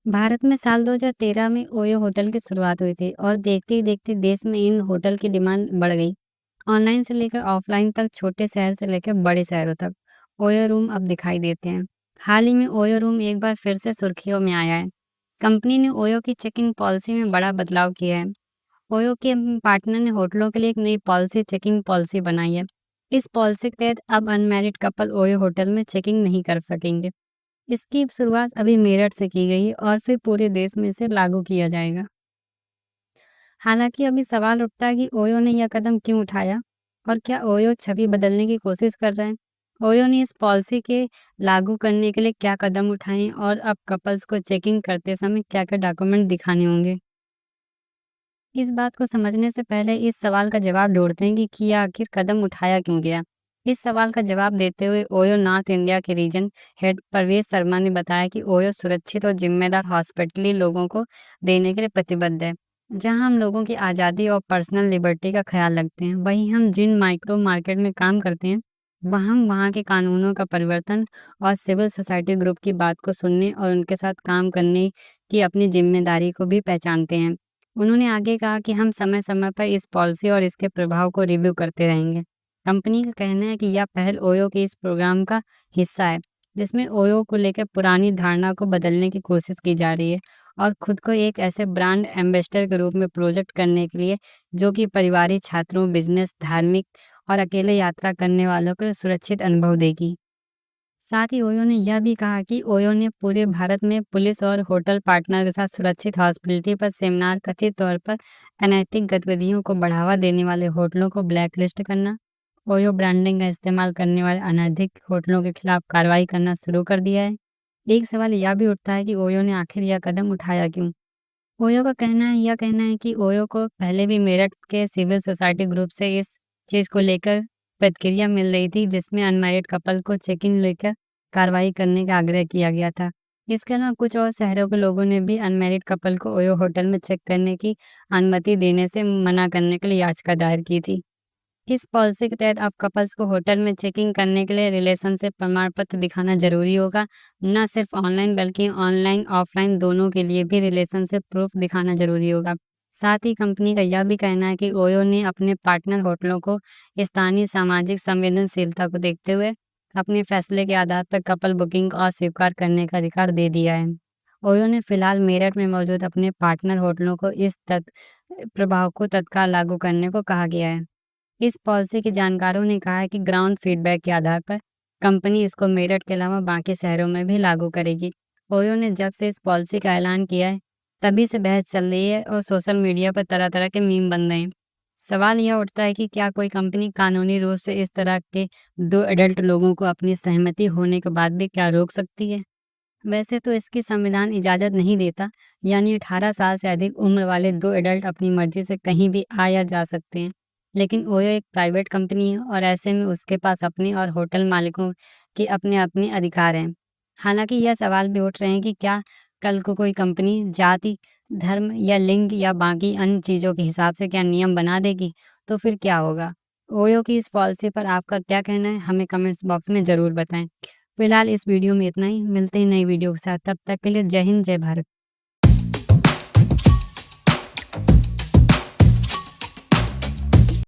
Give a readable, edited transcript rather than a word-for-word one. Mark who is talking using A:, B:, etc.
A: भारत में साल 2013 में ओयो होटल की शुरुआत हुई थी और देखते ही देखते देश में इन होटल की डिमांड बढ़ गई। ऑनलाइन से लेकर ऑफलाइन तक, छोटे शहर से लेकर बड़े शहरों तक ओयो रूम अब दिखाई देते हैं। हाल ही में ओयो रूम एक बार फिर से सुर्खियों में आया है। कंपनी ने ओयो की चेकिंग पॉलिसी में बड़ा बदलाव किया है। ओयो के पार्टनर ने होटलों के लिए एक नई पॉलिसी, चेकिंग पॉलिसी बनाई है। इस पॉलिसी के तहत अब अनमैरिड कपल ओयो होटल में चेकिंग नहीं कर सकेंगे। इसकी शुरुआत अभी मेरठ से की गई है और फिर पूरे देश में इसे लागू किया जाएगा। हालांकि अभी सवाल उठता है कि ओयो ने यह कदम क्यों उठाया और क्या ओयो छवि बदलने की कोशिश कर रहे हैं। ओयो ने इस पॉलिसी के लागू करने के लिए क्या कदम उठाए और अब कपल्स को चेकिंग करते समय क्या क्या डॉक्यूमेंट दिखाने होंगे। इस बात को समझने से पहले इस सवाल का जवाब ढूंढते हैं कि यह आखिर कदम उठाया क्यों गया। इस सवाल का जवाब देते हुए ओयो नॉर्थ इंडिया के रीजन हेड प्रवेश शर्मा ने बताया कि ओयो सुरक्षित और जिम्मेदार हॉस्पिटली लोगों को देने के लिए प्रतिबद्ध है, जहां हम लोगों की आज़ादी और पर्सनल लिबर्टी का ख्याल रखते हैं। वहीं हम जिन माइक्रो मार्केट में काम करते हैं, हम वहाँ के कानूनों का परिवर्तन और सिविल सोसाइटी ग्रुप की बात को सुनने और उनके साथ काम करने की अपनी जिम्मेदारी को भी पहचानते हैं। उन्होंने आगे कहा कि हम समय समय पर इस पॉलिसी और इसके प्रभाव को रिव्यू करते रहेंगे। कंपनी का कहना है कि यह पहल ओयो के इस प्रोग्राम का हिस्सा है, जिसमें ओयो को लेकर पुरानी धारणा को बदलने की कोशिश की जा रही है और खुद को एक ऐसे ब्रांड एम्बेसडर के रूप में प्रोजेक्ट करने के लिए जो कि परिवारिक, छात्रों, बिजनेस, धार्मिक और अकेले यात्रा करने वालों को सुरक्षित अनुभव देगी। साथ ही ओयो ने यह भी कहा कि ओयो ने पूरे भारत में पुलिस और होटल पार्टनर के साथ सुरक्षित हॉस्पिटलिटी पर सेमिनार, कथित तौर पर अनैतिक गतिविधियों को बढ़ावा देने वाले होटलों को ब्लैकलिस्ट करना, ओयो ब्रांडिंग का इस्तेमाल करने वाले अनैतिक होटलों के खिलाफ कार्रवाई करना शुरू कर दिया है। एक सवाल यह भी उठता है कि ओयो ने आखिर यह कदम उठाया क्यों। ओयो का कहना है कि ओयो को पहले भी मेरठ के सिविल सोसाइटी ग्रुप से इस चीज़ को लेकर प्रतिक्रिया मिल रही थी, जिसमें अनमैरिड कपल को चेक-इन लेकर कार्रवाई करने का आग्रह किया गया था। इसके अलावा कुछ और शहरों के लोगों ने भी अनमैरिड कपल को ओयो होटल में चेक करने की अनुमति देने से मना करने के लिए याचिका दायर की थी। इस पॉलिसी के तहत अब कपल्स को होटल में चेकिंग करने के लिए रिलेशनशिप प्रमाण पत्र दिखाना जरूरी होगा। न सिर्फ ऑनलाइन बल्कि ऑनलाइन ऑफलाइन दोनों के लिए भी रिलेशनशिप प्रूफ दिखाना जरूरी होगा। साथ ही कंपनी का यह भी कहना है कि ओयो ने अपने पार्टनर होटलों को स्थानीय सामाजिक संवेदनशीलता को देखते हुए अपने फैसले के आधार पर कपल बुकिंग और स्वीकार करने का अधिकार दे दिया है। ओयो ने फिलहाल मेरठ में मौजूद अपने पार्टनर होटलों को इस प्रभाव को तत्काल लागू करने को कहा गया है। इस पॉलिसी के जानकारों ने कहा है कि ग्राउंड फीडबैक के आधार पर कंपनी इसको मेरठ के अलावा बाकी शहरों में भी लागू करेगी। ओयो ने जब से इस पॉलिसी का ऐलान किया है, तभी से बहस चल रही है और सोशल मीडिया पर तरह तरह के मीम बन रहे हैं। सवाल यह उठता है कि क्या कोई कंपनी कानूनी रूप से इस तरह के दो एडल्ट लोगों को अपनी सहमति होने के बाद भी क्या रोक सकती है। वैसे तो इसकी संविधान इजाज़त नहीं देता, यानी 18 साल से अधिक उम्र वाले दो एडल्ट अपनी मर्जी से कहीं भी आ या जा सकते हैं। लेकिन ओयो एक प्राइवेट कंपनी है और ऐसे में उसके पास अपने और होटल मालिकों के अपने अपने अधिकार हैं। हालांकि यह सवाल भी उठ रहे हैं कि क्या कल को कोई कंपनी जाति, धर्म या लिंग या बाकी अन्य चीज़ों के हिसाब से क्या नियम बना देगी, तो फिर क्या होगा। ओयो की इस पॉलिसी पर आपका क्या कहना है, हमें कमेंट्स बॉक्स में ज़रूर बताएं। फिलहाल इस वीडियो में इतना ही। मिलते हैं नई वीडियो के साथ। तब तक के लिए जय हिंद, जय भारत।